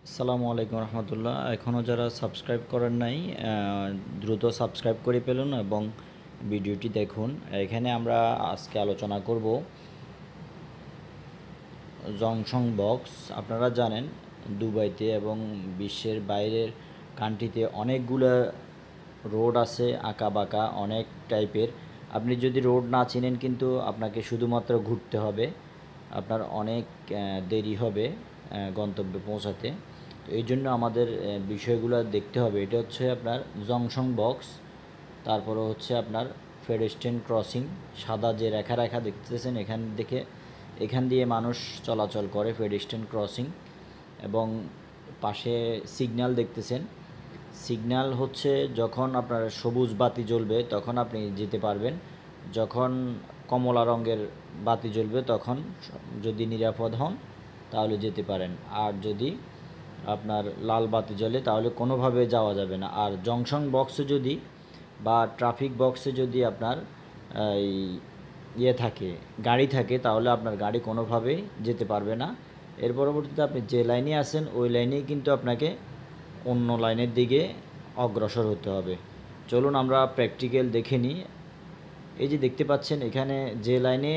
আসসালামু আলাইকুম রহমতুল্লাহ। এখনও যারা সাবস্ক্রাইব করেন নাই দ্রুত সাবস্ক্রাইব করে ফেলুন এবং ভিডিওটি দেখুন। এখানে আমরা আজকে আলোচনা করব জংশন বক্স। আপনারা জানেন দুবাইতে এবং বিশ্বের বাইরের কান্ট্রিতে অনেকগুলো রোড আছে, আঁকা বাঁকা অনেক টাইপের। আপনি যদি রোড না চিনেন কিন্তু আপনাকে শুধুমাত্র ঘুরতে হবে, আপনার অনেক দেরি হবে গন্তব্যে পৌঁছাতে। তো এই জন্য আমাদের বিষয়গুলো দেখতে হবে। এটা হচ্ছে আপনার জংশন বক্স, তারপরে হচ্ছে আপনার পেডেস্ট্রিয়ান ক্রসিং, সাদা যে রেখা রেখা দেখতেছেন এখান দিয়ে মানুষ চলাচল করে, পেডেস্ট্রিয়ান ক্রসিং। এবং পাশে সিগন্যাল দেখতেছেন। সিগন্যাল হচ্ছে যখন আপনার সবুজ বাতি জ্বলবে তখন আপনি যেতে পারবেন, যখন কমলা রঙের বাতি জ্বলবে তখন যদি নিরাপদ হন তাহলে যেতে পারেন, আর যদি আপনার লাল বাতি জ্বলে তাহলে কোনোভাবে যাওয়া যাবে না। আর জংশন বক্সে যদি বা ট্রাফিক বক্সে যদি আপনার এই থাকে, গাড়ি থাকে, তাহলে আপনার গাড়ি কোনোভাবেই যেতে পারবে না। এর পরবর্তীতে আপনি যে লাইনে আছেন ওই লাইনেই কিন্তু আপনাকে অন্য লাইনের দিকে অগ্রসর হতে হবে। চলুন আমরা প্র্যাকটিক্যাল দেখে নিই। এই যে দেখতে পাচ্ছেন এখানে যে লাইনে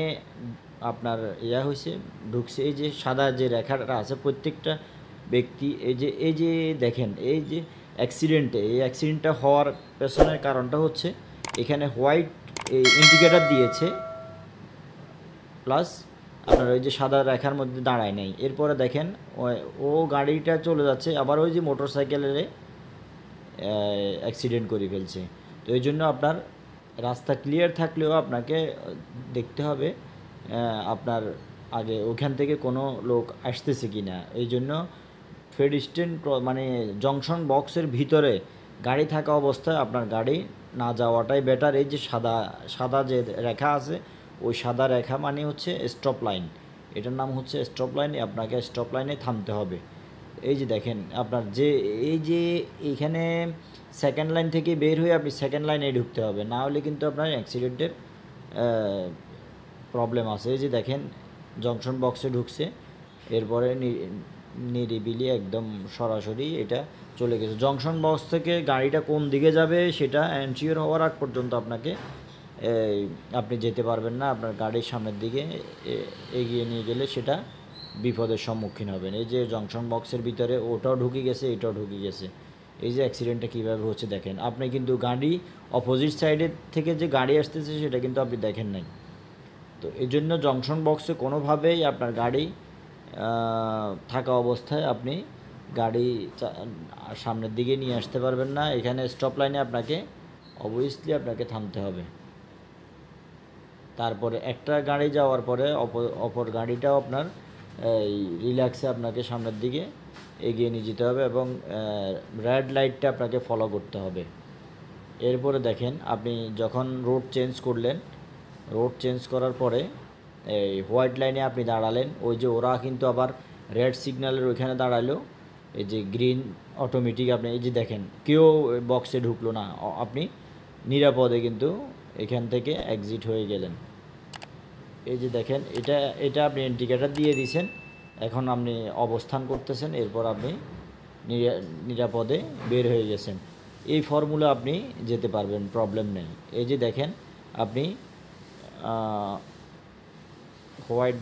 আপনার হয়েছে ঢুকছে, এই যে সাদা যে রেখাটা আছে, প্রত্যেকটা ব্যক্তি এই যে দেখেন, এই যে অ্যাক্সিডেন্টটা হওয়ার পেছনের কারণটা হচ্ছে এখানে হোয়াইট ইন্ডিকেটার দিয়েছে, প্লাস আপনার ওই যে সাদা রেখার মধ্যে দাঁড়ায় নেই। এরপরে দেখেন ও গাড়িটা চলে যাচ্ছে, আবার ওই যে মোটর সাইকেলের অ্যাক্সিডেন্ট করে ফেলছে। তো এই জন্য আপনার রাস্তা ক্লিয়ার থাকলেও আপনাকে দেখতে হবে আপনার আগে ওখান থেকে কোনো লোক আসতেছে কি না। এই জন্য পেডেস্ট্রিয়ান মানে জংশন বক্সের ভিতরে গাড়ি থাকা অবস্থায় আপনার গাড়ি না যাওয়াটাই বেটার। এই যে সাদা সাদা যে রেখা আছে, ওই সাদা রেখা মানে হচ্ছে স্টপ লাইন, এটার নাম হচ্ছে স্টপ লাইন। আপনাকে স্টপ লাইনে থামতে হবে। এই যে দেখেন আপনার এই যে এইখানে সেকেন্ড লাইন থেকে বের হয়ে আপনি সেকেন্ড লাইনে ঢুকতে হবে, না হলে কিন্তু আপনার অ্যাক্সিডেন্টের প্রবলেম আছে। এই যে দেখেন জংশন বক্সে ঢুকছে, এরপরে নিরিবিলি একদম সরাসরি এটা চলে গেছে। জংশন বক্স থেকে গাড়িটা কোন দিকে যাবে সেটা এনশিওর হওয়ার আগ পর্যন্ত আপনি যেতে পারবেন না। আপনার গাড়ির সামনের দিকে এগিয়ে নিয়ে গেলে সেটা বিপদের সম্মুখীন হবেন। এই যে জংশন বক্সের ভিতরে ওটাও ঢুকে গেছে, এটাও ঢুকে গেছে। এই যে অ্যাক্সিডেন্টটা কীভাবে হচ্ছে দেখেন। আপনি কিন্তু গাড়ি অপোজিট সাইডের থেকে যে গাড়ি আসতেছে সেটা কিন্তু আপনি দেখেন নাই। তো এই জন্য জংশন বক্সে কোনোভাবেই আপনার গাড়ি থাকা অবস্থায় আপনি গাড়ি সামনের দিকে নিয়ে আসতে পারবেন না। এখানে স্টপ লাইনে অবভিয়াসলি আপনাকে থামতে হবে। তারপরে একটা গাড়ি যাওয়ার পরে অপর গাড়িটাও আপনার এই রিল্যাক্সে আপনাকে সামনের দিকে এগিয়ে নিয়ে যেতে হবে এবং রেড লাইটটা আপনাকে ফলো করতে হবে। এরপরে দেখেন আপনি যখন রোড চেঞ্জ করার পরে এই হোয়াইট লাইনে আপনি দাঁড়ালেন, ওই যে ওরা কিন্তু আবার রেড সিগন্যালের ওইখানে দাঁড়ালো, এই যে গ্রিন অটোমেটিক আপনি এই যে দেখেন কেউ বক্সে ঢুকলো না, আপনি নিরাপদে কিন্তু এখান থেকে এক্সিট হয়ে গেলেন। এই যে দেখেন এটা আপনি ইন্ডিকেটার দিয়ে দিয়েছেন, এখন আপনি অবস্থান করতেছেন, এরপর আপনি নিরাপদে বের হয়ে গেছেন। এই ফর্মুলা আপনি যেতে পারবেন, প্রবলেম নেই। এই যে দেখেন আপনি হোয়াইট